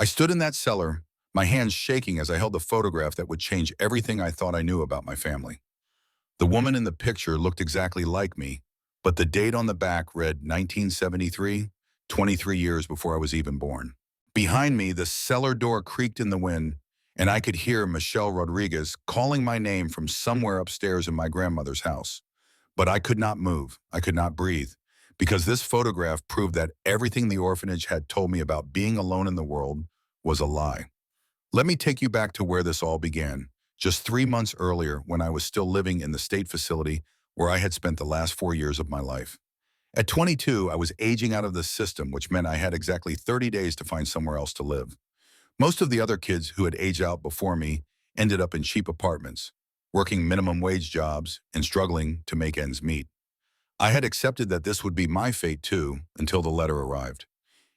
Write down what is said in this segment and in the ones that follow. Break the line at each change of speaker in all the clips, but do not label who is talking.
I stood in that cellar, my hands shaking as I held the photograph that would change everything I thought I knew about my family. The woman in the picture looked exactly like me, but the date on the back read 1973, 23 years before I was even born. Behind me, the cellar door creaked in the wind, and I could hear Michelle Rodriguez calling my name from somewhere upstairs in my grandmother's house. But I could not move. I could not breathe, because this photograph proved that everything the orphanage had told me about being alone in the world was a lie. Let me take you back to where this all began, just 3 months earlier when I was still living in the state facility where I had spent the last 4 years of my life. At 22, I was aging out of the system, which meant I had exactly 30 days to find somewhere else to live. Most of the other kids who had aged out before me ended up in cheap apartments, working minimum wage jobs and struggling to make ends meet. I had accepted that this would be my fate too until the letter arrived.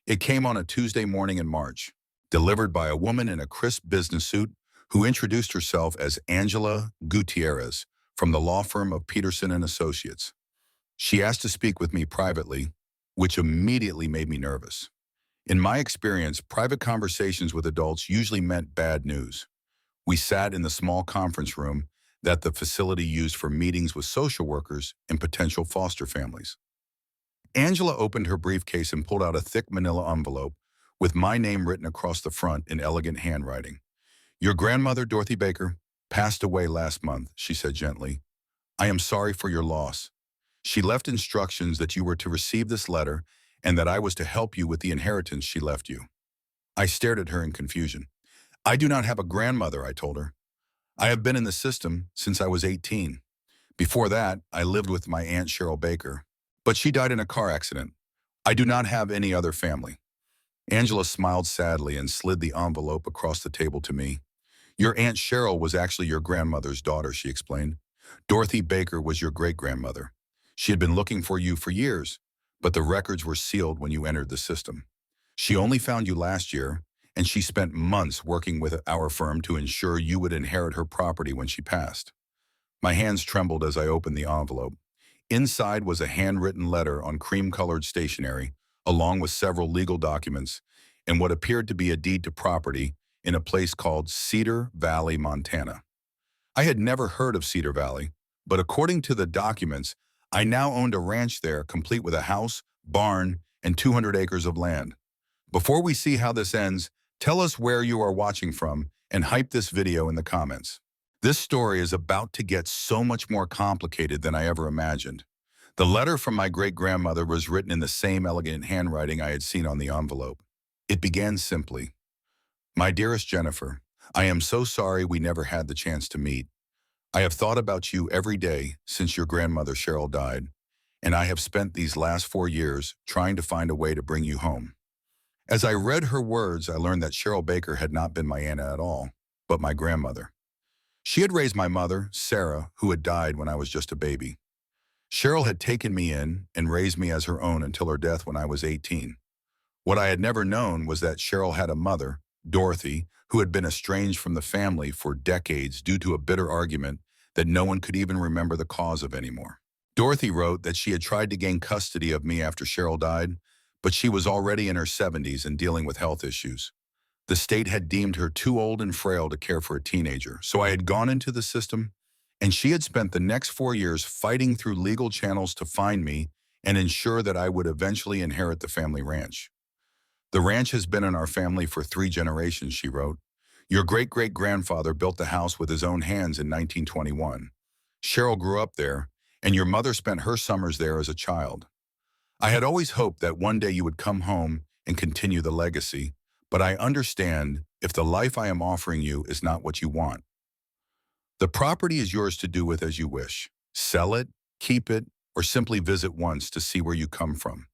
It came on a Tuesday morning in March, delivered by a woman in a crisp business suit who introduced herself as Angela Gutierrez from the law firm of Peterson and Associates. She asked to speak with me privately, which immediately made me nervous. In my experience, private conversations with adults usually meant bad news. We sat in the small conference room that the facility used for meetings with social workers and potential foster families. Angela opened her briefcase and pulled out a thick manila envelope with my name written across the front in elegant handwriting. "Your grandmother, Dorothy Baker, passed away last month," she said gently. "I am sorry for your loss. She left instructions that you were to receive this letter and that I was to help you with the inheritance she left you." I stared at her in confusion. "I do not have a grandmother," I told her. "I have been in the system since I was 18. Before that, I lived with my Aunt Cheryl Baker, but she died in a car accident. I do not have any other family." Angela smiled sadly and slid the envelope across the table to me. "Your Aunt Cheryl was actually your grandmother's daughter," she explained. "Dorothy Baker was your great-grandmother. She had been looking for you for years, but the records were sealed when you entered the system. She only found you last year, and she spent months working with our firm to ensure you would inherit her property when she passed." My hands trembled as I opened the envelope. Inside was a handwritten letter on cream-colored stationery, along with several legal documents, and what appeared to be a deed to property in a place called Cedar Valley, Montana. I had never heard of Cedar Valley, but according to the documents, I now owned a ranch there complete with a house, barn, and 200 acres of land. Before we see how this ends, tell us where you are watching from and hype this video in the comments. This story is about to get so much more complicated than I ever imagined. The letter from my great-grandmother was written in the same elegant handwriting I had seen on the envelope. It began simply, "My dearest Jennifer, I am so sorry we never had the chance to meet. I have thought about you every day since your grandmother Cheryl died, and I have spent these last 4 years trying to find a way to bring you home." As I read her words, I learned that Cheryl Baker had not been my aunt at all, but my grandmother. She had raised my mother, Sarah, who had died when I was just a baby. Cheryl had taken me in and raised me as her own until her death when I was 18. What I had never known was that Cheryl had a mother, Dorothy, who had been estranged from the family for decades due to a bitter argument that no one could even remember the cause of anymore. Dorothy wrote that she had tried to gain custody of me after Cheryl died, but she was already in her 70s and dealing with health issues. The state had deemed her too old and frail to care for a teenager, so I had gone into the system, and she had spent the next 4 years fighting through legal channels to find me and ensure that I would eventually inherit the family ranch. "The ranch has been in our family for 3 generations," she wrote. "Your great-great-grandfather built the house with his own hands in 1921. Cheryl grew up there, and your mother spent her summers there as a child. I had always hoped that one day you would come home and continue the legacy, but I understand if the life I am offering you is not what you want. The property is yours to do with as you wish. Sell it, keep it, or simply visit once to see where you come from.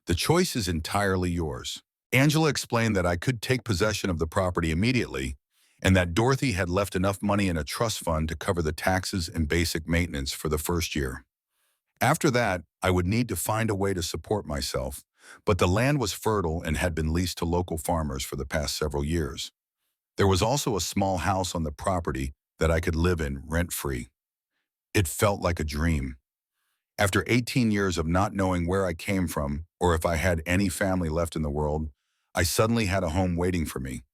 The choice is entirely yours." Angela explained that I could take possession of the property immediately and that Dorothy had left enough money in a trust fund to cover the taxes and basic maintenance for the first year. After that, I would need to find a way to support myself, but the land was fertile and had been leased to local farmers for the past several years. There was also a small house on the property that I could live in rent-free. It felt like a dream. After 18 years of not knowing where I came from or if I had any family left in the world, I suddenly had a home waiting for me,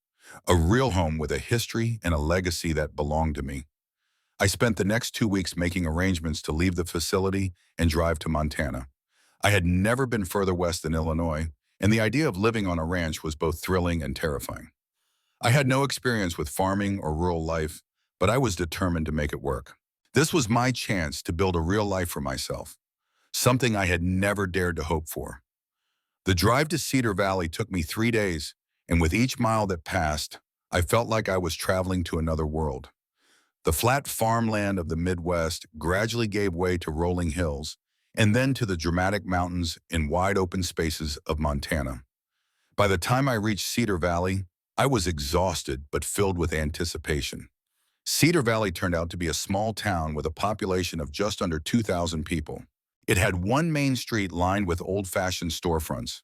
a real home with a history and a legacy that belonged to me. I spent the next 2 weeks making arrangements to leave the facility and drive to Montana. I had never been further west than Illinois, and the idea of living on a ranch was both thrilling and terrifying. I had no experience with farming or rural life, but I was determined to make it work. This was my chance to build a real life for myself, something I had never dared to hope for. The drive to Cedar Valley took me 3 days, and with each mile that passed, I felt like I was traveling to another world. The flat farmland of the Midwest gradually gave way to rolling hills, and then to the dramatic mountains and wide open spaces of Montana. By the time I reached Cedar Valley, I was exhausted but filled with anticipation. Cedar Valley turned out to be a small town with a population of just under 2,000 people. It had one main street lined with old-fashioned storefronts,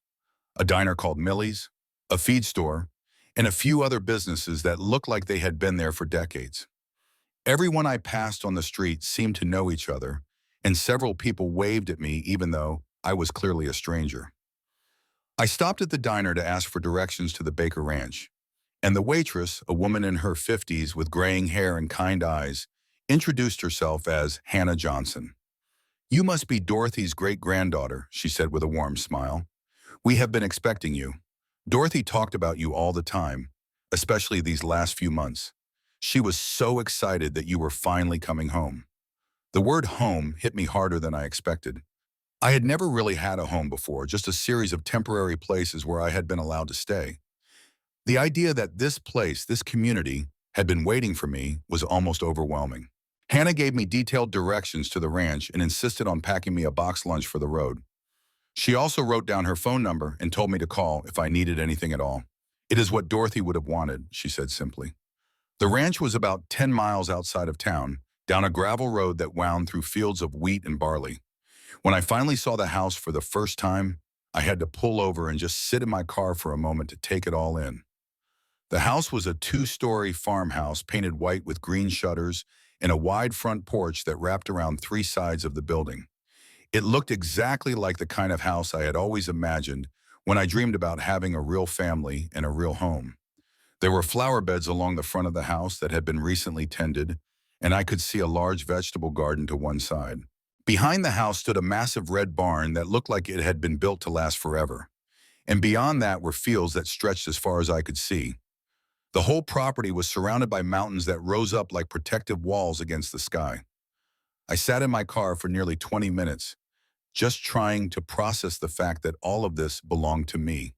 a diner called Millie's, a feed store, and a few other businesses that looked like they had been there for decades. Everyone I passed on the street seemed to know each other, and several people waved at me even though I was clearly a stranger. I stopped at the diner to ask for directions to the Baker Ranch, and the waitress, a woman in her 50s with graying hair and kind eyes, introduced herself as Hannah Johnson. "You must be Dorothy's great-granddaughter," she said with a warm smile. "We have been expecting you. Dorothy talked about you all the time, especially these last few months. She was so excited that you were finally coming home." The word home hit me harder than I expected. I had never really had a home before, just a series of temporary places where I had been allowed to stay. The idea that this place, this community, had been waiting for me was almost overwhelming. Hannah gave me detailed directions to the ranch and insisted on packing me a box lunch for the road. She also wrote down her phone number and told me to call if I needed anything at all. "It is what Dorothy would have wanted," she said simply. The ranch was about 10 miles outside of town, down a gravel road that wound through fields of wheat and barley. When I finally saw the house for the first time, I had to pull over and just sit in my car for a moment to take it all in. The house was a 2-story farmhouse painted white with green shutters and a wide front porch that wrapped around 3 sides of the building. It looked exactly like the kind of house I had always imagined when I dreamed about having a real family and a real home. There were flower beds along the front of the house that had been recently tended, and I could see a large vegetable garden to one side. Behind the house stood a massive red barn that looked like it had been built to last forever. And beyond that were fields that stretched as far as I could see. The whole property was surrounded by mountains that rose up like protective walls against the sky. I sat in my car for nearly 20 minutes, just trying to process the fact that all of this belonged to me.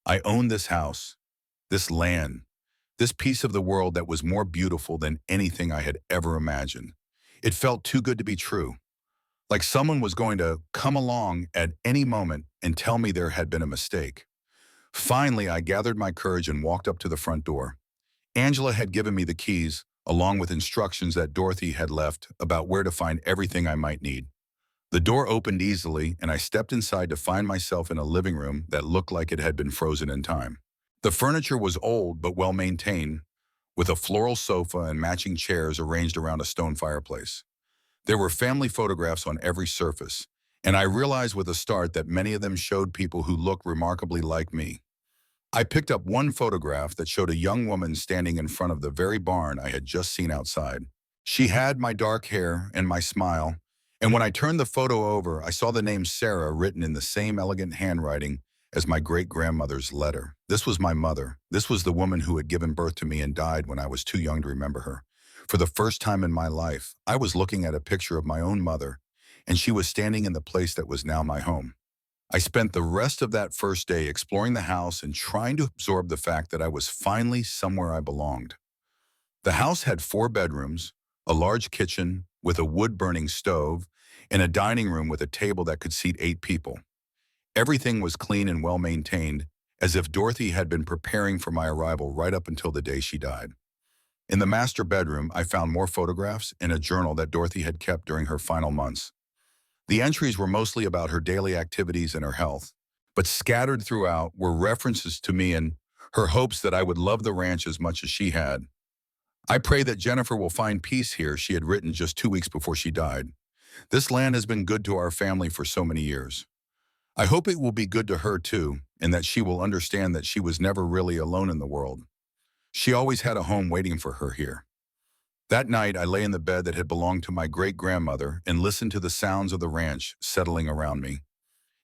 I owned this house, this land, this piece of the world that was more beautiful than anything I had ever imagined. It felt too good to be true, like someone was going to come along at any moment and tell me there had been a mistake. Finally, I gathered my courage and walked up to the front door. Angela had given me the keys, along with instructions that Dorothy had left about where to find everything I might need. The door opened easily, and I stepped inside to find myself in a living room that looked like it had been frozen in time. The furniture was old but well-maintained, with a floral sofa and matching chairs arranged around a stone fireplace. There were family photographs on every surface, and I realized with a start that many of them showed people who looked remarkably like me. I picked up one photograph that showed a young woman standing in front of the very barn I had just seen outside. She had my dark hair and my smile, and when I turned the photo over, I saw the name Sarah written in the same elegant handwriting as my great-grandmother's letter. This was my mother. This was the woman who had given birth to me and died when I was too young to remember her. For the first time in my life, I was looking at a picture of my own mother, and she was standing in the place that was now my home. I spent the rest of that first day exploring the house and trying to absorb the fact that I was finally somewhere I belonged. The house had 4 bedrooms, a large kitchen with a wood-burning stove, and a dining room with a table that could seat 8 people. Everything was clean and well-maintained, as if Dorothy had been preparing for my arrival right up until the day she died. In the master bedroom, I found more photographs and a journal that Dorothy had kept during her final months. The entries were mostly about her daily activities and her health, but scattered throughout were references to me and her hopes that I would love the ranch as much as she had. "I pray that Jennifer will find peace here," she had written just 2 weeks before she died. "This land has been good to our family for so many years." I hope it will be good to her too, and that she will understand that she was never really alone in the world. She always had a home waiting for her here. That night, I lay in the bed that had belonged to my great-grandmother and listened to the sounds of the ranch settling around me.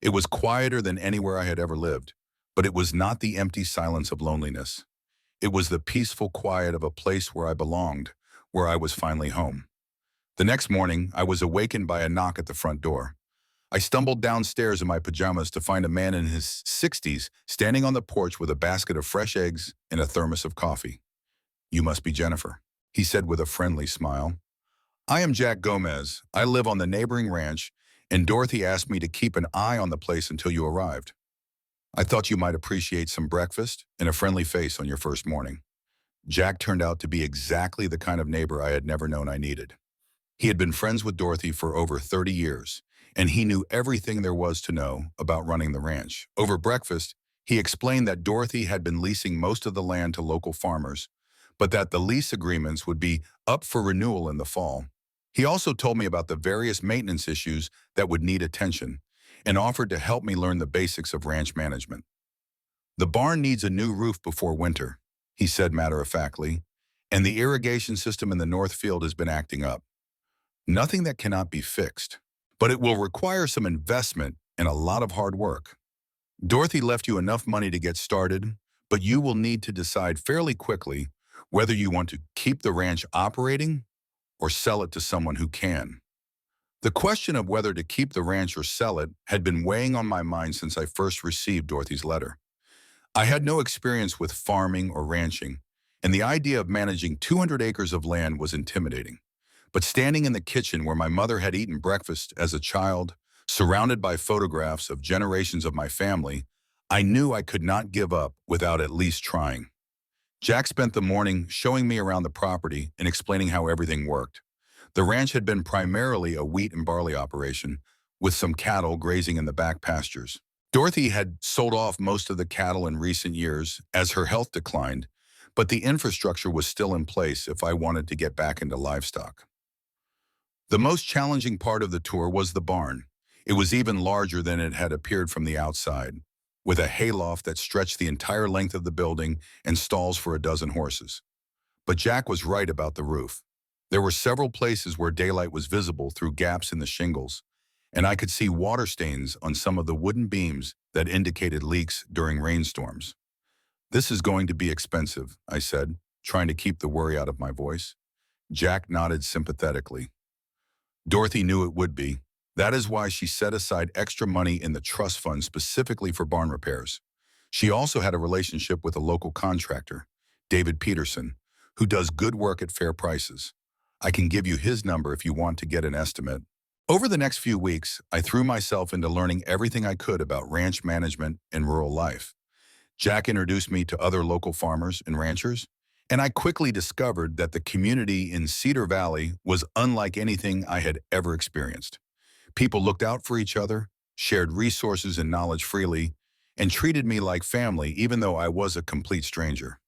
It was quieter than anywhere I had ever lived, but it was not the empty silence of loneliness. It was the peaceful quiet of a place where I belonged, where I was finally home. The next morning, I was awakened by a knock at the front door. I stumbled downstairs in my pajamas to find a man in his 60s standing on the porch with a basket of fresh eggs and a thermos of coffee. "You must be Jennifer," he said with a friendly smile. "I am Jack Gomez. I live on the neighboring ranch, and Dorothy asked me to keep an eye on the place until you arrived. I thought you might appreciate some breakfast and a friendly face on your first morning." Jack turned out to be exactly the kind of neighbor I had never known I needed. He had been friends with Dorothy for over 30 years, and he knew everything there was to know about running the ranch. Over breakfast, he explained that Dorothy had been leasing most of the land to local farmers, but that the lease agreements would be up for renewal in the fall. He also told me about the various maintenance issues that would need attention, and offered to help me learn the basics of ranch management. "The barn needs a new roof before winter," he said matter-of-factly, "and the irrigation system in the north field has been acting up. Nothing that cannot be fixed, but it will require some investment and a lot of hard work. Dorothy left you enough money to get started, but you will need to decide fairly quickly whether you want to keep the ranch operating or sell it to someone who can." The question of whether to keep the ranch or sell it had been weighing on my mind since I first received Dorothy's letter. I had no experience with farming or ranching, and the idea of managing 200 acres of land was intimidating. But standing in the kitchen where my mother had eaten breakfast as a child, surrounded by photographs of generations of my family, I knew I could not give up without at least trying. Jack spent the morning showing me around the property and explaining how everything worked. The ranch had been primarily a wheat and barley operation, with some cattle grazing in the back pastures. Dorothy had sold off most of the cattle in recent years as her health declined, but the infrastructure was still in place if I wanted to get back into livestock. The most challenging part of the tour was the barn. It was even larger than it had appeared from the outside, with a hayloft that stretched the entire length of the building and stalls for a dozen horses. But Jack was right about the roof. There were several places where daylight was visible through gaps in the shingles, and I could see water stains on some of the wooden beams that indicated leaks during rainstorms. "This is going to be expensive," I said, trying to keep the worry out of my voice. Jack nodded sympathetically. Dorothy knew it would be. That is why she set aside extra money in the trust fund specifically for barn repairs. She also had a relationship with a local contractor, David Peterson, who does good work at fair prices. I can give you his number if you want to get an estimate. Over the next few weeks, I threw myself into learning everything I could about ranch management and rural life. Jack introduced me to other local farmers and ranchers, and I quickly discovered that the community in Cedar Valley was unlike anything I had ever experienced. People looked out for each other, shared resources and knowledge freely, and treated me like family even though I was a complete stranger.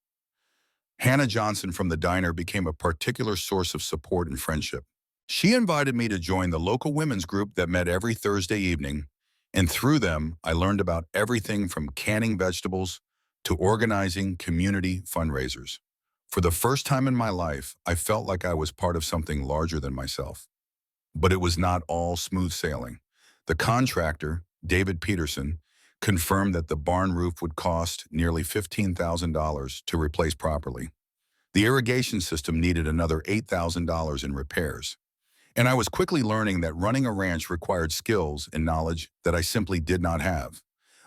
Hannah Johnson from the diner became a particular source of support and friendship. She invited me to join the local women's group that met every Thursday evening, and through them, I learned about everything from canning vegetables to organizing community fundraisers. For the first time in my life, I felt like I was part of something larger than myself. But it was not all smooth sailing. The contractor, David Peterson, confirmed that the barn roof would cost nearly $15,000 to replace properly. The irrigation system needed another $8,000 in repairs. And I was quickly learning that running a ranch required skills and knowledge that I simply did not have.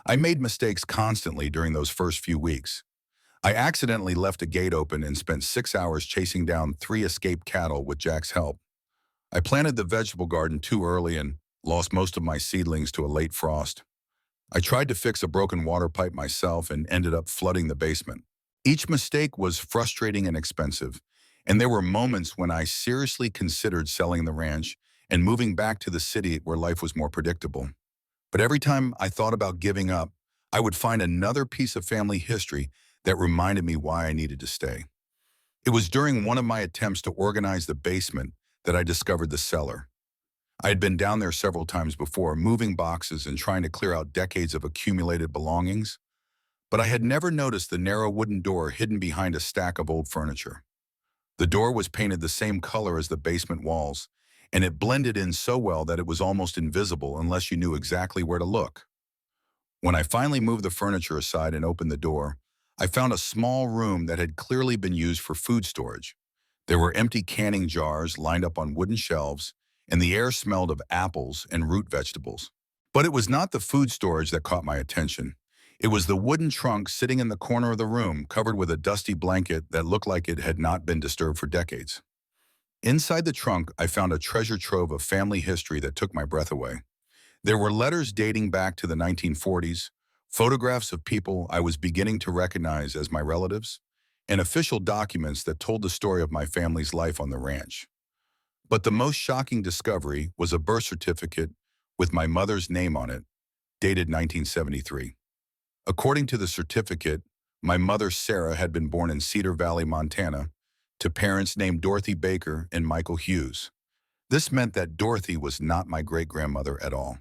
I made mistakes constantly during those first few weeks. I accidentally left a gate open and spent 6 hours chasing down 3 escaped cattle with Jack's help. I planted the vegetable garden too early and lost most of my seedlings to a late frost. I tried to fix a broken water pipe myself and ended up flooding the basement. Each mistake was frustrating and expensive, and there were moments when I seriously considered selling the ranch and moving back to the city where life was more predictable. But every time I thought about giving up, I would find another piece of family history that reminded me why I needed to stay. It was during one of my attempts to organize the basement that I discovered the cellar. I had been down there several times before, moving boxes and trying to clear out decades of accumulated belongings, but I had never noticed the narrow wooden door hidden behind a stack of old furniture. The door was painted the same color as the basement walls, and it blended in so well that it was almost invisible unless you knew exactly where to look. When I finally moved the furniture aside and opened the door, I found a small room that had clearly been used for food storage. There were empty canning jars lined up on wooden shelves, and the air smelled of apples and root vegetables. But it was not the food storage that caught my attention. It was the wooden trunk sitting in the corner of the room, covered with a dusty blanket that looked like it had not been disturbed for decades. Inside the trunk, I found a treasure trove of family history that took my breath away. There were letters dating back to the 1940s, photographs of people I was beginning to recognize as my relatives, and official documents that told the story of my family's life on the ranch. But the most shocking discovery was a birth certificate with my mother's name on it, dated 1973. According to the certificate, my mother Sarah had been born in Cedar Valley, Montana, to parents named Dorothy Baker and Michael Hughes. This meant that Dorothy was not my great-grandmother at all.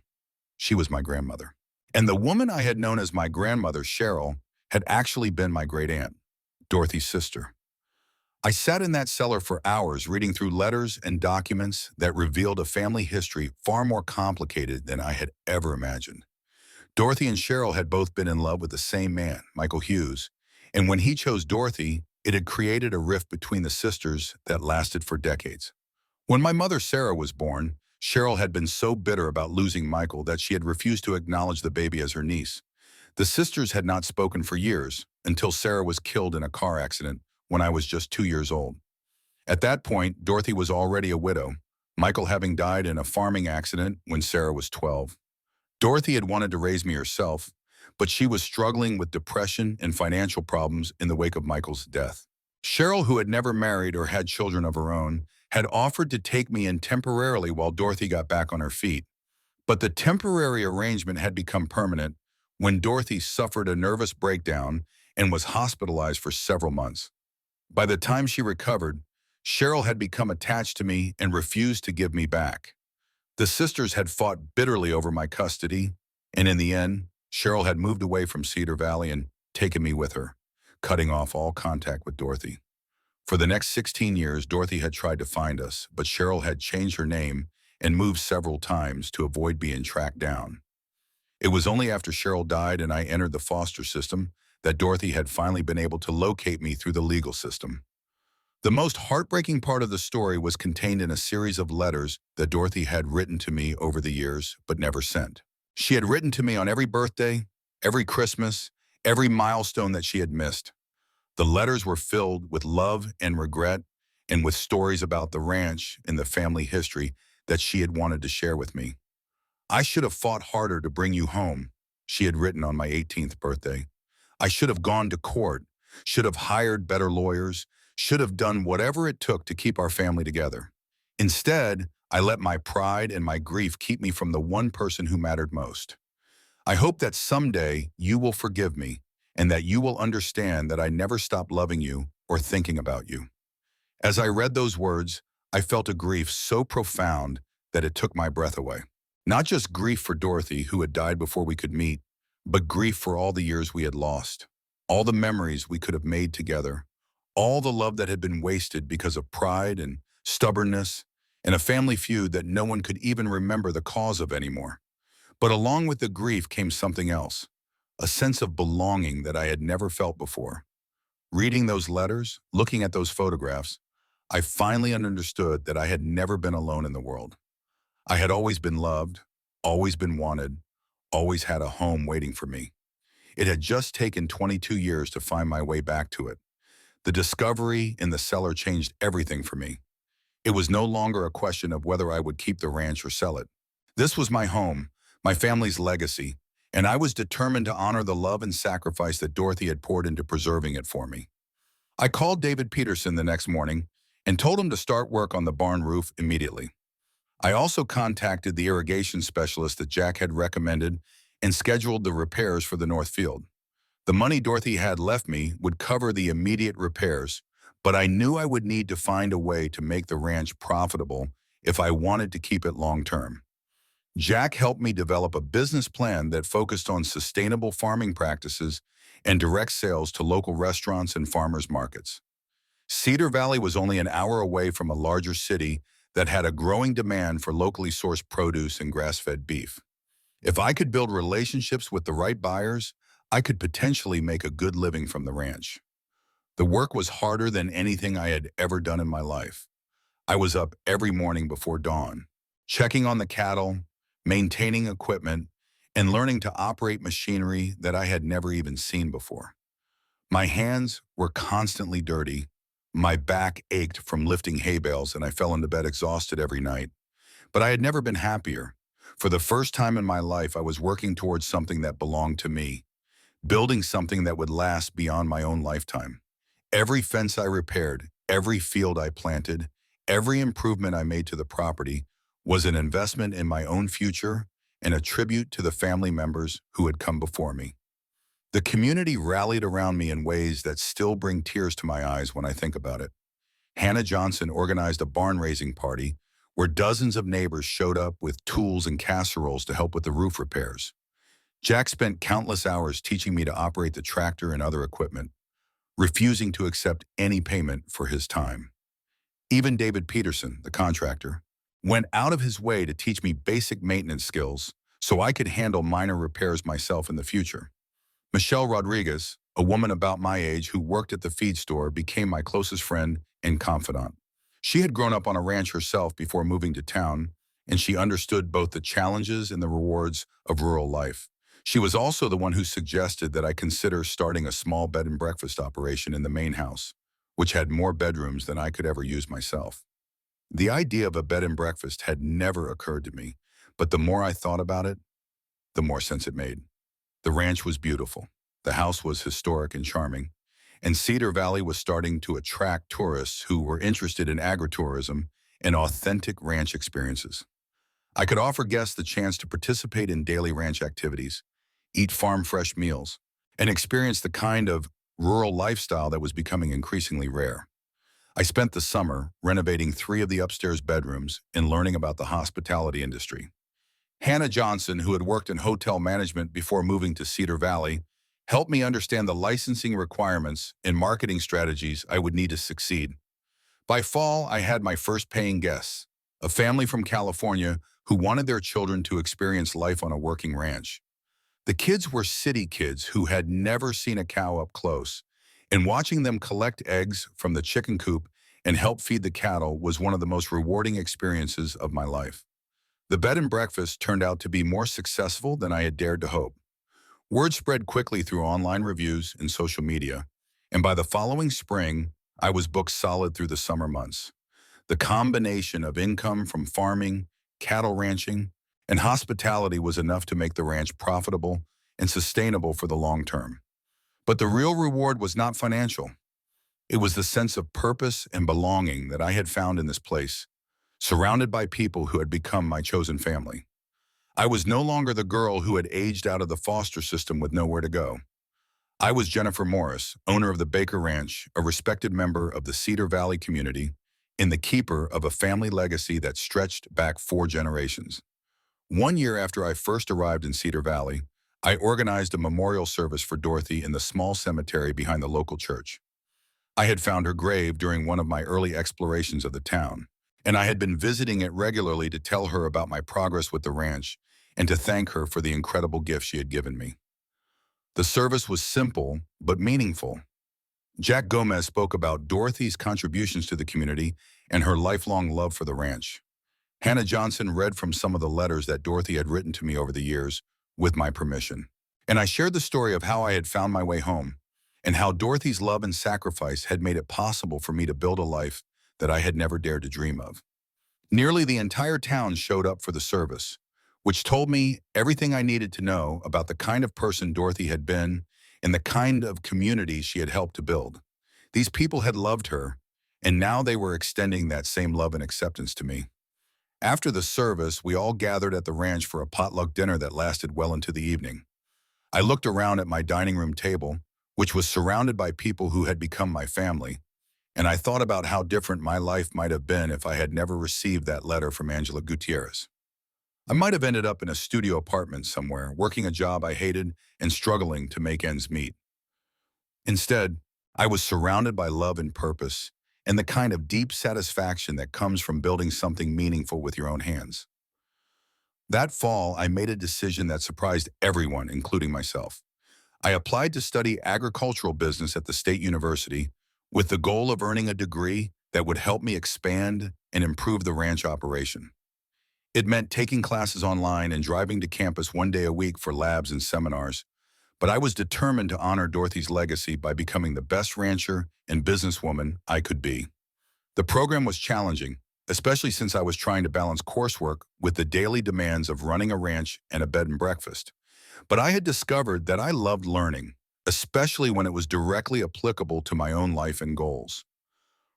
She was my grandmother. And the woman I had known as my grandmother, Cheryl, had actually been my great-aunt, Dorothy's sister. I sat in that cellar for hours reading through letters and documents that revealed a family history far more complicated than I had ever imagined. Dorothy and Cheryl had both been in love with the same man, Michael Hughes, and when he chose Dorothy, it had created a rift between the sisters that lasted for decades. When my mother Sarah was born, Cheryl had been so bitter about losing Michael that she had refused to acknowledge the baby as her niece. The sisters had not spoken for years, until Sarah was killed in a car accident when I was just 2 years old. At that point, Dorothy was already a widow, Michael having died in a farming accident when Sarah was 12. Dorothy had wanted to raise me herself, but she was struggling with depression and financial problems in the wake of Michael's death. Cheryl, who had never married or had children of her own, had offered to take me in temporarily while Dorothy got back on her feet. But the temporary arrangement had become permanent when Dorothy suffered a nervous breakdown and was hospitalized for several months. By the time she recovered, Cheryl had become attached to me and refused to give me back. The sisters had fought bitterly over my custody, and in the end, Cheryl had moved away from Cedar Valley and taken me with her, cutting off all contact with Dorothy. For the next 16 years, Dorothy had tried to find us, but Cheryl had changed her name and moved several times to avoid being tracked down. It was only after Cheryl died and I entered the foster system that Dorothy had finally been able to locate me through the legal system. The most heartbreaking part of the story was contained in a series of letters that Dorothy had written to me over the years, but never sent. She had written to me on every birthday, every Christmas, every milestone that she had missed. The letters were filled with love and regret and with stories about the ranch and the family history that she had wanted to share with me. "I should have fought harder to bring you home," she had written on my 18th birthday. "I should have gone to court, should have hired better lawyers, should have done whatever it took to keep our family together. Instead, I let my pride and my grief keep me from the one person who mattered most. I hope that someday you will forgive me and that you will understand that I never stopped loving you or thinking about you." As I read those words, I felt a grief so profound that it took my breath away. Not just grief for Dorothy, who had died before we could meet, but grief for all the years we had lost, all the memories we could have made together, all the love that had been wasted because of pride and stubbornness, and a family feud that no one could even remember the cause of anymore. But along with the grief came something else, a sense of belonging that I had never felt before. Reading those letters, looking at those photographs, I finally understood that I had never been alone in the world. I had always been loved, always been wanted, always had a home waiting for me. It had just taken 22 years to find my way back to it. The discovery in the cellar changed everything for me. It was no longer a question of whether I would keep the ranch or sell it. This was my home, my family's legacy, and I was determined to honor the love and sacrifice that Dorothy had poured into preserving it for me. I called David Peterson the next morning and told him to start work on the barn roof immediately. I also contacted the irrigation specialist that Jack had recommended and scheduled the repairs for the north field. The money Dorothy had left me would cover the immediate repairs, but I knew I would need to find a way to make the ranch profitable if I wanted to keep it long-term. Jack helped me develop a business plan that focused on sustainable farming practices and direct sales to local restaurants and farmers markets. Cedar Valley was only an hour away from a larger city that had a growing demand for locally sourced produce and grass-fed beef. If I could build relationships with the right buyers, I could potentially make a good living from the ranch. The work was harder than anything I had ever done in my life. I was up every morning before dawn, checking on the cattle, maintaining equipment, and learning to operate machinery that I had never even seen before. My hands were constantly dirty, my back ached from lifting hay bales, and I fell into bed exhausted every night. But I had never been happier. For the first time in my life, I was working towards something that belonged to me, building something that would last beyond my own lifetime. Every fence I repaired, every field I planted, every improvement I made to the property was an investment in my own future and a tribute to the family members who had come before me. The community rallied around me in ways that still bring tears to my eyes when I think about it. Hannah Johnson organized a barn raising party where dozens of neighbors showed up with tools and casseroles to help with the roof repairs. Jack spent countless hours teaching me to operate the tractor and other equipment, refusing to accept any payment for his time. Even David Peterson, the contractor, went out of his way to teach me basic maintenance skills so I could handle minor repairs myself in the future. Michelle Rodriguez, a woman about my age who worked at the feed store, became my closest friend and confidant. She had grown up on a ranch herself before moving to town, and she understood both the challenges and the rewards of rural life. She was also the one who suggested that I consider starting a small bed and breakfast operation in the main house, which had more bedrooms than I could ever use myself. The idea of a bed and breakfast had never occurred to me, but the more I thought about it, the more sense it made. The ranch was beautiful, the house was historic and charming, and Cedar Valley was starting to attract tourists who were interested in agritourism and authentic ranch experiences. I could offer guests the chance to participate in daily ranch activities, eat farm-fresh meals, and experience the kind of rural lifestyle that was becoming increasingly rare. I spent the summer renovating 3 of the upstairs bedrooms and learning about the hospitality industry. Hannah Johnson, who had worked in hotel management before moving to Cedar Valley, helped me understand the licensing requirements and marketing strategies I would need to succeed. By fall, I had my first paying guests, a family from California who wanted their children to experience life on a working ranch. The kids were city kids who had never seen a cow up close, and watching them collect eggs from the chicken coop and help feed the cattle was one of the most rewarding experiences of my life. The bed and breakfast turned out to be more successful than I had dared to hope. Word spread quickly through online reviews and social media, and by the following spring, I was booked solid through the summer months. The combination of income from farming, cattle ranching, and hospitality was enough to make the ranch profitable and sustainable for the long term. But the real reward was not financial. It was the sense of purpose and belonging that I had found in this place, surrounded by people who had become my chosen family. I was no longer the girl who had aged out of the foster system with nowhere to go. I was Jennifer Morris, owner of the Baker Ranch, a respected member of the Cedar Valley community, and the keeper of a family legacy that stretched back 4 generations. 1 year after I first arrived in Cedar Valley, I organized a memorial service for Dorothy in the small cemetery behind the local church. I had found her grave during one of my early explorations of the town, and I had been visiting it regularly to tell her about my progress with the ranch and to thank her for the incredible gift she had given me. The service was simple but meaningful. Jack Gomez spoke about Dorothy's contributions to the community and her lifelong love for the ranch. Hannah Johnson read from some of the letters that Dorothy had written to me over the years, with my permission. And I shared the story of how I had found my way home, and how Dorothy's love and sacrifice had made it possible for me to build a life that I had never dared to dream of. Nearly the entire town showed up for the service, which told me everything I needed to know about the kind of person Dorothy had been and the kind of community she had helped to build. These people had loved her, and now they were extending that same love and acceptance to me. After the service, we all gathered at the ranch for a potluck dinner that lasted well into the evening. I looked around at my dining room table, which was surrounded by people who had become my family, and I thought about how different my life might have been if I had never received that letter from Angela Gutierrez. I might have ended up in a studio apartment somewhere, working a job I hated and struggling to make ends meet. Instead, I was surrounded by love and purpose, and the kind of deep satisfaction that comes from building something meaningful with your own hands. That fall, I made a decision that surprised everyone, including myself. I applied to study agricultural business at the State University with the goal of earning a degree that would help me expand and improve the ranch operation. It meant taking classes online and driving to campus one day a week for labs and seminars, but I was determined to honor Dorothy's legacy by becoming the best rancher and businesswoman I could be. The program was challenging, especially since I was trying to balance coursework with the daily demands of running a ranch and a bed and breakfast. But I had discovered that I loved learning, especially when it was directly applicable to my own life and goals.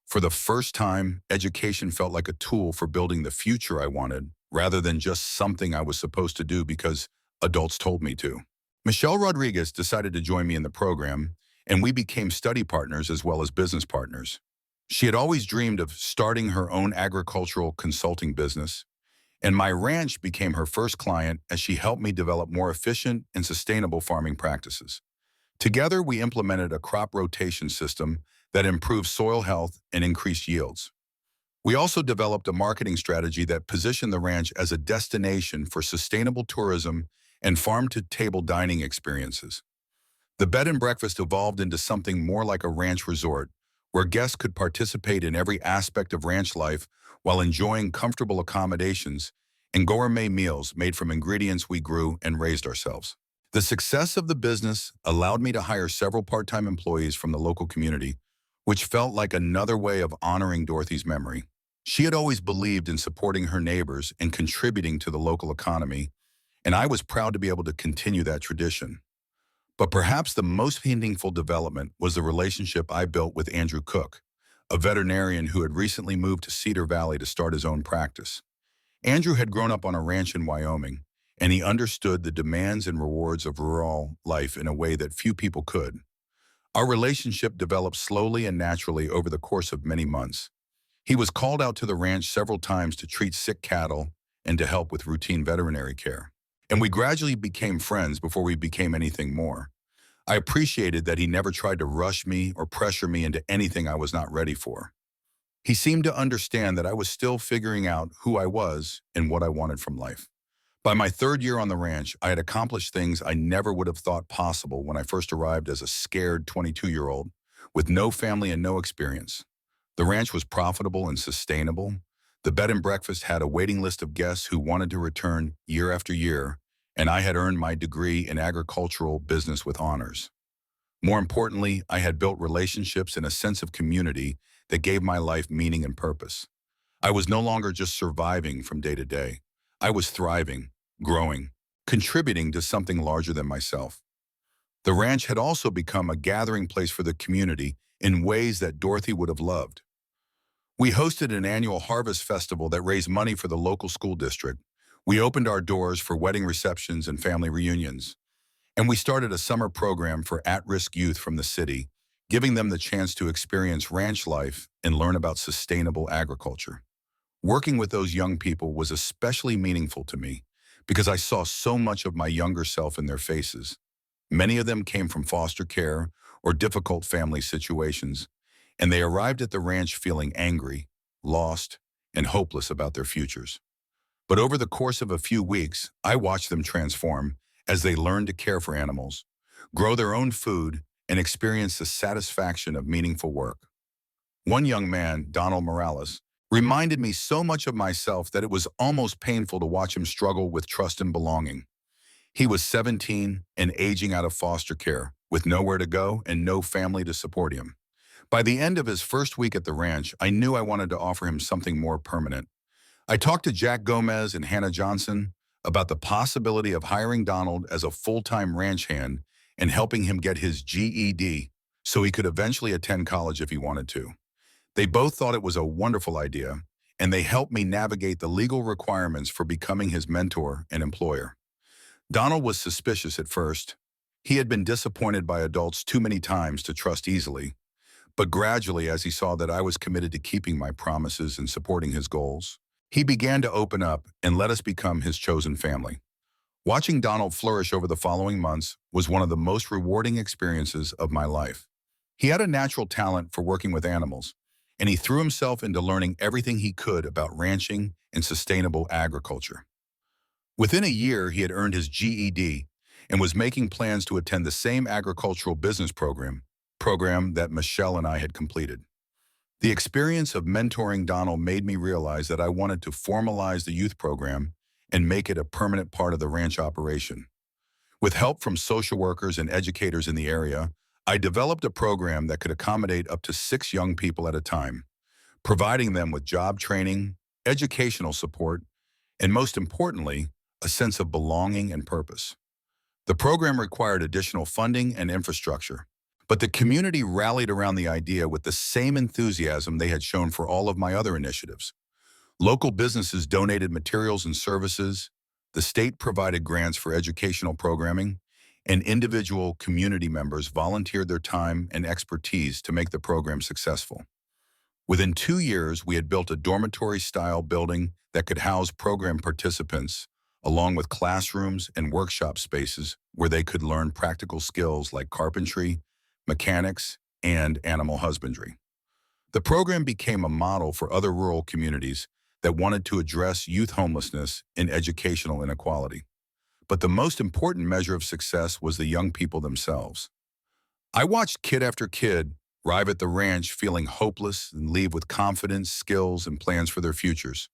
For the first time, education felt like a tool for building the future I wanted, rather than just something I was supposed to do because adults told me to. Michelle Rodriguez decided to join me in the program, and we became study partners as well as business partners. She had always dreamed of starting her own agricultural consulting business, and my ranch became her first client as she helped me develop more efficient and sustainable farming practices. Together, we implemented a crop rotation system that improved soil health and increased yields. We also developed a marketing strategy that positioned the ranch as a destination for sustainable tourism and farm-to-table dining experiences. The bed and breakfast evolved into something more like a ranch resort, where guests could participate in every aspect of ranch life while enjoying comfortable accommodations and gourmet meals made from ingredients we grew and raised ourselves. The success of the business allowed me to hire several part-time employees from the local community, which felt like another way of honoring Dorothy's memory. She had always believed in supporting her neighbors and contributing to the local economy, and I was proud to be able to continue that tradition. But perhaps the most meaningful development was the relationship I built with Andrew Cook, a veterinarian who had recently moved to Cedar Valley to start his own practice. Andrew had grown up on a ranch in Wyoming, and he understood the demands and rewards of rural life in a way that few people could. Our relationship developed slowly and naturally over the course of many months. He was called out to the ranch several times to treat sick cattle and to help with routine veterinary care. And we gradually became friends before we became anything more. I appreciated that he never tried to rush me or pressure me into anything I was not ready for. He seemed to understand that I was still figuring out who I was and what I wanted from life. By my third year on the ranch, I had accomplished things I never would have thought possible when I first arrived as a scared 22-year-old with no family and no experience. The ranch was profitable and sustainable. The bed and breakfast had a waiting list of guests who wanted to return year after year, and I had earned my degree in agricultural business with honors. More importantly, I had built relationships and a sense of community that gave my life meaning and purpose. I was no longer just surviving from day to day. I was thriving, growing, contributing to something larger than myself. The ranch had also become a gathering place for the community in ways that Dorothy would have loved. We hosted an annual harvest festival that raised money for the local school district. We opened our doors for wedding receptions and family reunions. And we started a summer program for at-risk youth from the city, giving them the chance to experience ranch life and learn about sustainable agriculture. Working with those young people was especially meaningful to me because I saw so much of my younger self in their faces. Many of them came from foster care or difficult family situations, and they arrived at the ranch feeling angry, lost, and hopeless about their futures. But over the course of a few weeks, I watched them transform as they learned to care for animals, grow their own food, and experience the satisfaction of meaningful work. One young man, Donald Morales, reminded me so much of myself that it was almost painful to watch him struggle with trust and belonging. He was 17 and aging out of foster care, with nowhere to go and no family to support him. By the end of his first week at the ranch, I knew I wanted to offer him something more permanent. I talked to Jack Gomez and Hannah Johnson about the possibility of hiring Donald as a full-time ranch hand and helping him get his GED so he could eventually attend college if he wanted to. They both thought it was a wonderful idea, and they helped me navigate the legal requirements for becoming his mentor and employer. Donald was suspicious at first. He had been disappointed by adults too many times to trust easily. But gradually, as he saw that I was committed to keeping my promises and supporting his goals, he began to open up and let us become his chosen family. Watching Donald flourish over the following months was one of the most rewarding experiences of my life. He had a natural talent for working with animals, and he threw himself into learning everything he could about ranching and sustainable agriculture. Within a year, he had earned his GED and was making plans to attend the same agricultural business program that Michelle and I had completed. The experience of mentoring Donald made me realize that I wanted to formalize the youth program and make it a permanent part of the ranch operation. With help from social workers and educators in the area, I developed a program that could accommodate up to 6 young people at a time, providing them with job training, educational support, and most importantly, a sense of belonging and purpose. The program required additional funding and infrastructure, but the community rallied around the idea with the same enthusiasm they had shown for all of my other initiatives. Local businesses donated materials and services, the state provided grants for educational programming, and individual community members volunteered their time and expertise to make the program successful. Within 2 years, we had built a dormitory-style building that could house program participants, along with classrooms and workshop spaces where they could learn practical skills like carpentry, mechanics, and animal husbandry. The program became a model for other rural communities that wanted to address youth homelessness and educational inequality. But the most important measure of success was the young people themselves. I watched kid after kid arrive at the ranch feeling hopeless and leave with confidence, skills, and plans for their futures.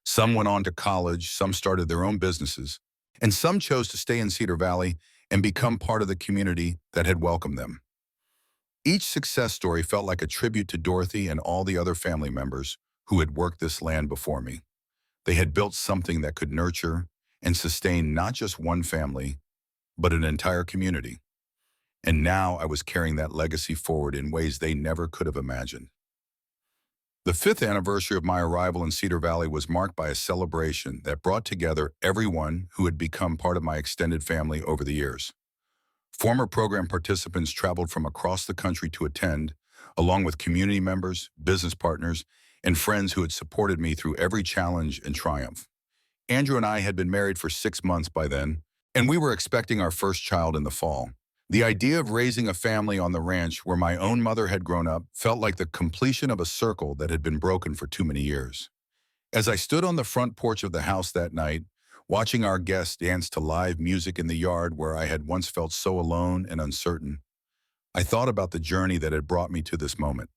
Some went on to college, some started their own businesses, and some chose to stay in Cedar Valley and become part of the community that had welcomed them. Each success story felt like a tribute to Dorothy and all the other family members who had worked this land before me. They had built something that could nurture and sustain not just one family, but an entire community. And now I was carrying that legacy forward in ways they never could have imagined. The 5th anniversary of my arrival in Cedar Valley was marked by a celebration that brought together everyone who had become part of my extended family over the years. Former program participants traveled from across the country to attend, along with community members, business partners, and friends who had supported me through every challenge and triumph. Andrew and I had been married for 6 months by then, and we were expecting our first child in the fall. The idea of raising a family on the ranch where my own mother had grown up felt like the completion of a circle that had been broken for too many years. As I stood on the front porch of the house that night, watching our guests dance to live music in the yard where I had once felt so alone and uncertain, I thought about the journey that had brought me to this moment.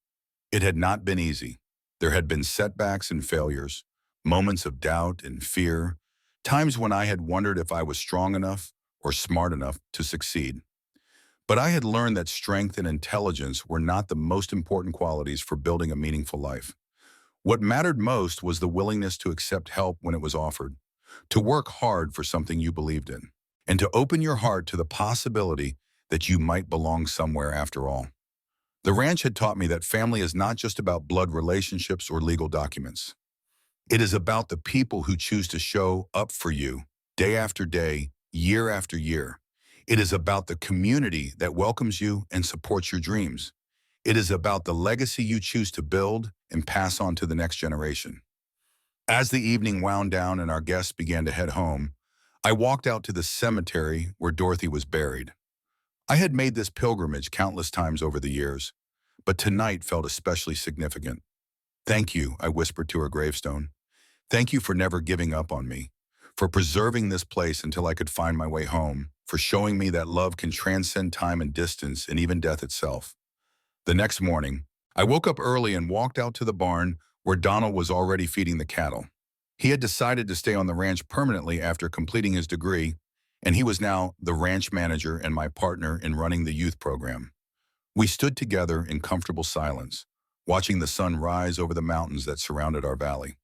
It had not been easy. There had been setbacks and failures, moments of doubt and fear, times when I had wondered if I was strong enough or smart enough to succeed. But I had learned that strength and intelligence were not the most important qualities for building a meaningful life. What mattered most was the willingness to accept help when it was offered, to work hard for something you believed in, and to open your heart to the possibility that you might belong somewhere after all. The ranch had taught me that family is not just about blood relationships or legal documents. It is about the people who choose to show up for you day after day, year after year. It is about the community that welcomes you and supports your dreams. It is about the legacy you choose to build and pass on to the next generation. As the evening wound down and our guests began to head home, I walked out to the cemetery where Dorothy was buried. I had made this pilgrimage countless times over the years, but tonight felt especially significant. "Thank you," I whispered to her gravestone. "Thank you for never giving up on me, for preserving this place until I could find my way home, for showing me that love can transcend time and distance and even death itself." The next morning, I woke up early and walked out to the barn where Donald was already feeding the cattle. He had decided to stay on the ranch permanently after completing his degree, and he was now the ranch manager and my partner in running the youth program. We stood together in comfortable silence, watching the sun rise over the mountains that surrounded our valley.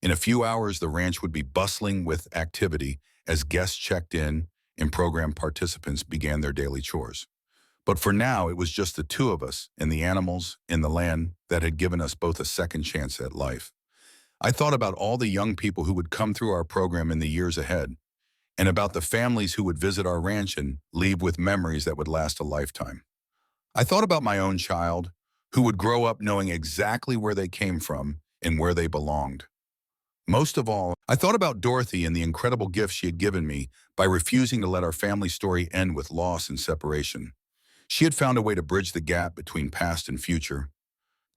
In a few hours, the ranch would be bustling with activity as guests checked in and program participants began their daily chores. But for now, it was just the two of us and the animals and the land that had given us both a second chance at life. I thought about all the young people who would come through our program in the years ahead, and about the families who would visit our ranch and leave with memories that would last a lifetime. I thought about my own child, who would grow up knowing exactly where they came from and where they belonged. Most of all, I thought about Dorothy and the incredible gift she had given me by refusing to let our family story end with loss and separation. She had found a way to bridge the gap between past and future,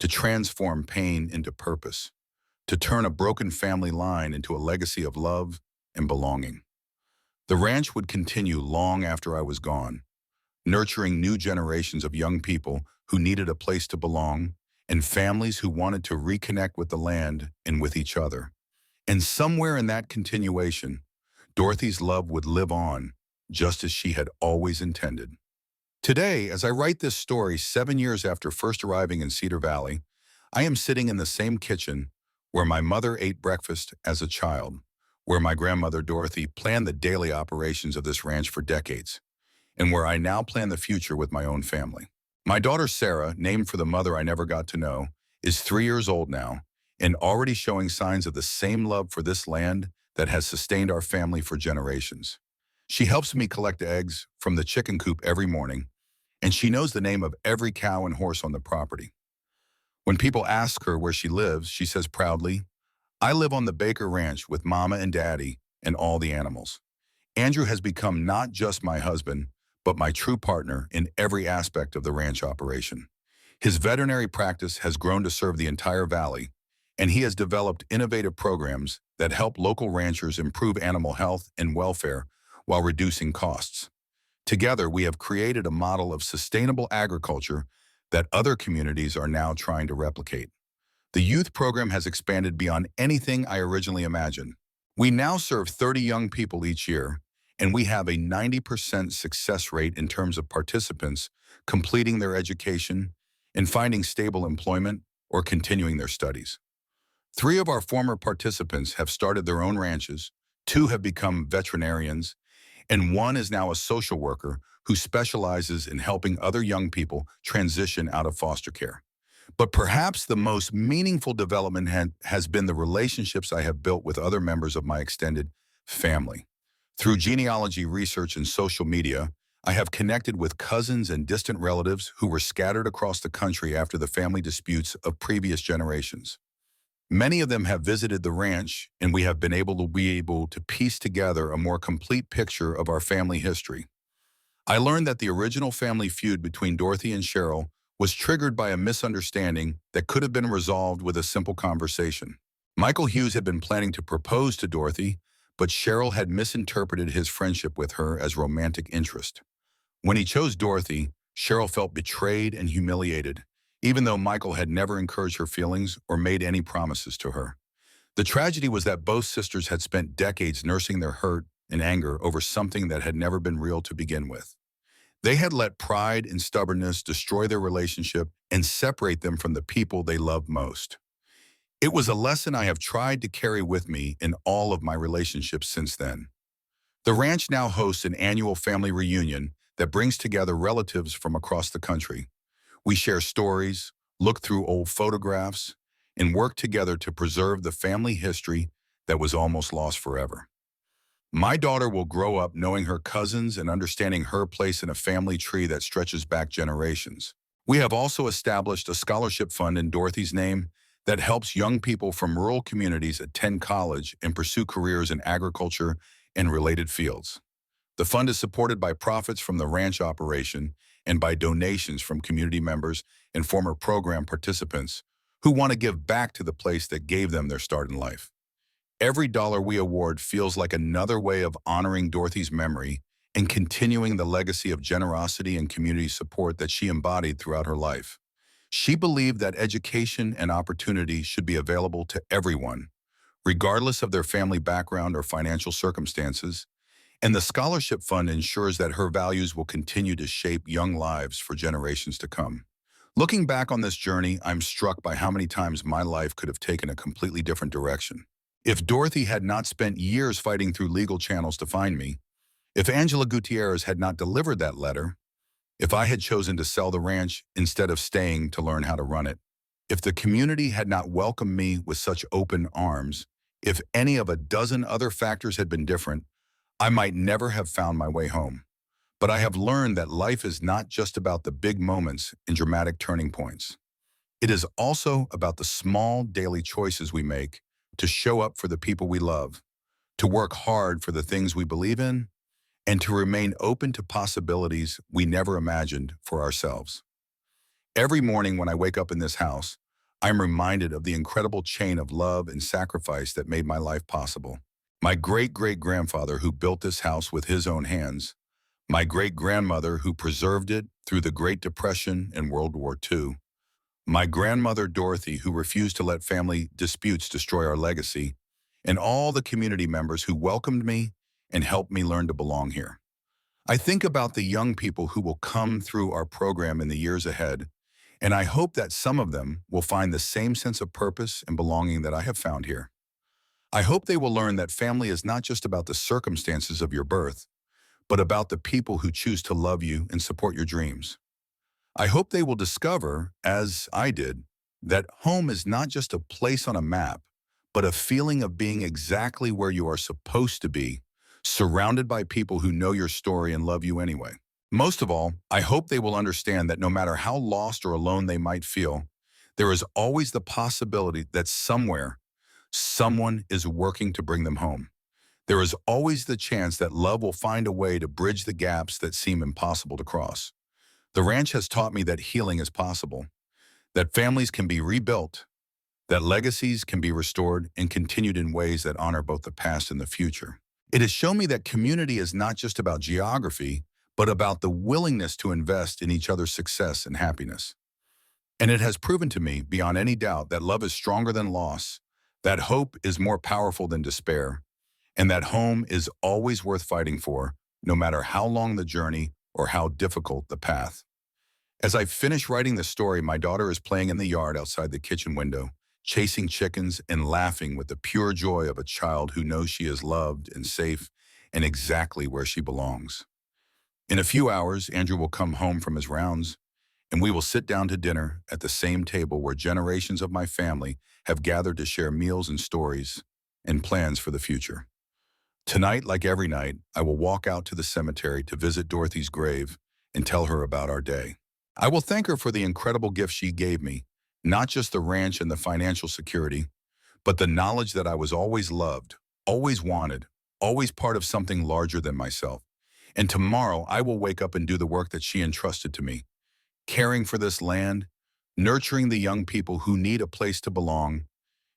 to transform pain into purpose, to turn a broken family line into a legacy of love and belonging. The ranch would continue long after I was gone, nurturing new generations of young people who needed a place to belong and families who wanted to reconnect with the land and with each other. And somewhere in that continuation, Dorothy's love would live on, just as she had always intended. Today, as I write this story 7 years after first arriving in Cedar Valley, I am sitting in the same kitchen where my mother ate breakfast as a child, where my grandmother Dorothy planned the daily operations of this ranch for decades, and where I now plan the future with my own family. My daughter Sarah, named for the mother I never got to know, is 3 years old now and already showing signs of the same love for this land that has sustained our family for generations. She helps me collect eggs from the chicken coop every morning, and she knows the name of every cow and horse on the property. When people ask her where she lives, she says proudly, "I live on the Baker Ranch with Mama and Daddy and all the animals." Andrew has become not just my husband, but my true partner in every aspect of the ranch operation. His veterinary practice has grown to serve the entire valley, and he has developed innovative programs that help local ranchers improve animal health and welfare while reducing costs. Together, we have created a model of sustainable agriculture that other communities are now trying to replicate. The youth program has expanded beyond anything I originally imagined. We now serve 30 young people each year, and we have a 90% success rate in terms of participants completing their education and finding stable employment or continuing their studies. 3 of our former participants have started their own ranches, 2 have become veterinarians, and 1 is now a social worker who specializes in helping other young people transition out of foster care. But perhaps the most meaningful development has been the relationships I have built with other members of my extended family. Through genealogy research and social media, I have connected with cousins and distant relatives who were scattered across the country after the family disputes of previous generations. Many of them have visited the ranch, and we have been able to piece together a more complete picture of our family history. I learned that the original family feud between Dorothy and Cheryl was triggered by a misunderstanding that could have been resolved with a simple conversation. Michael Hughes had been planning to propose to Dorothy, but Cheryl had misinterpreted his friendship with her as romantic interest. When he chose Dorothy, Cheryl felt betrayed and humiliated, even though Michael had never encouraged her feelings or made any promises to her. The tragedy was that both sisters had spent decades nursing their hurt and anger over something that had never been real to begin with. They had let pride and stubbornness destroy their relationship and separate them from the people they loved most. It was a lesson I have tried to carry with me in all of my relationships since then. The ranch now hosts an annual family reunion that brings together relatives from across the country. We share stories, look through old photographs, and work together to preserve the family history that was almost lost forever. My daughter will grow up knowing her cousins and understanding her place in a family tree that stretches back generations. We have also established a scholarship fund in Dorothy's name that helps young people from rural communities attend college and pursue careers in agriculture and related fields. The fund is supported by profits from the ranch operation and by donations from community members and former program participants who want to give back to the place that gave them their start in life. Every dollar we award feels like another way of honoring Dorothy's memory and continuing the legacy of generosity and community support that she embodied throughout her life. She believed that education and opportunity should be available to everyone, regardless of their family background or financial circumstances, and the scholarship fund ensures that her values will continue to shape young lives for generations to come. Looking back on this journey, I'm struck by how many times my life could have taken a completely different direction. If Dorothy had not spent years fighting through legal channels to find me, if Angela Gutierrez had not delivered that letter, if I had chosen to sell the ranch instead of staying to learn how to run it, if the community had not welcomed me with such open arms, if any of a dozen other factors had been different, I might never have found my way home. But I have learned that life is not just about the big moments and dramatic turning points. It is also about the small daily choices we make to show up for the people we love, to work hard for the things we believe in, and to remain open to possibilities we never imagined for ourselves. Every morning when I wake up in this house, I'm reminded of the incredible chain of love and sacrifice that made my life possible. My great-great-grandfather who built this house with his own hands, my great-grandmother who preserved it through the Great Depression and World War II, my grandmother Dorothy who refused to let family disputes destroy our legacy, and all the community members who welcomed me and helped me learn to belong here. I think about the young people who will come through our program in the years ahead, and I hope that some of them will find the same sense of purpose and belonging that I have found here. I hope they will learn that family is not just about the circumstances of your birth, but about the people who choose to love you and support your dreams. I hope they will discover, as I did, that home is not just a place on a map, but a feeling of being exactly where you are supposed to be, surrounded by people who know your story and love you anyway. Most of all, I hope they will understand that no matter how lost or alone they might feel, there is always the possibility that somewhere, someone is working to bring them home. There is always the chance that love will find a way to bridge the gaps that seem impossible to cross. The ranch has taught me that healing is possible, that families can be rebuilt, that legacies can be restored and continued in ways that honor both the past and the future. It has shown me that community is not just about geography, but about the willingness to invest in each other's success and happiness. And it has proven to me, beyond any doubt, that love is stronger than loss, that hope is more powerful than despair, and that home is always worth fighting for, no matter how long the journey or how difficult the path. As I finish writing this story, my daughter is playing in the yard outside the kitchen window, chasing chickens and laughing with the pure joy of a child who knows she is loved and safe and exactly where she belongs. In a few hours, Andrew will come home from his rounds, and we will sit down to dinner at the same table where generations of my family have gathered to share meals and stories and plans for the future. Tonight, like every night, I will walk out to the cemetery to visit Dorothy's grave and tell her about our day. I will thank her for the incredible gift she gave me, not just the ranch and the financial security, but the knowledge that I was always loved, always wanted, always part of something larger than myself. And tomorrow, I will wake up and do the work that she entrusted to me, caring for this land, nurturing the young people who need a place to belong,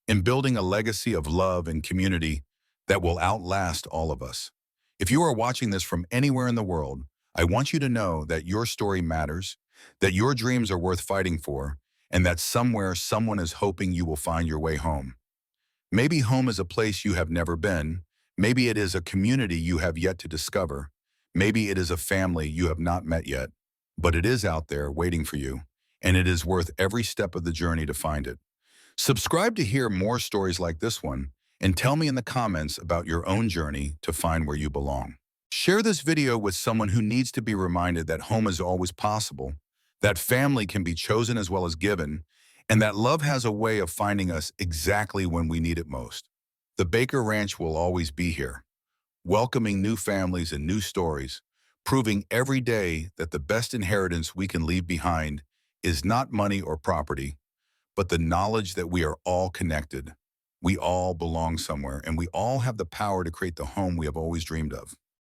and building a legacy of love and community that will outlast all of us. If you are watching this from anywhere in the world, I want you to know that your story matters, that your dreams are worth fighting for, and that somewhere someone is hoping you will find your way home. Maybe home is a place you have never been. Maybe it is a community you have yet to discover. Maybe it is a family you have not met yet. But it is out there waiting for you, and it is worth every step of the journey to find it. Subscribe to hear more stories like this one, and tell me in the comments about your own journey to find where you belong. Share this video with someone who needs to be reminded that home is always possible, that family can be chosen as well as given, and that love has a way of finding us exactly when we need it most. The Baker Ranch will always be here, welcoming new families and new stories, proving every day that the best inheritance we can leave behind is not money or property, but the knowledge that we are all connected. We all belong somewhere, and we all have the power to create the home we have always dreamed of.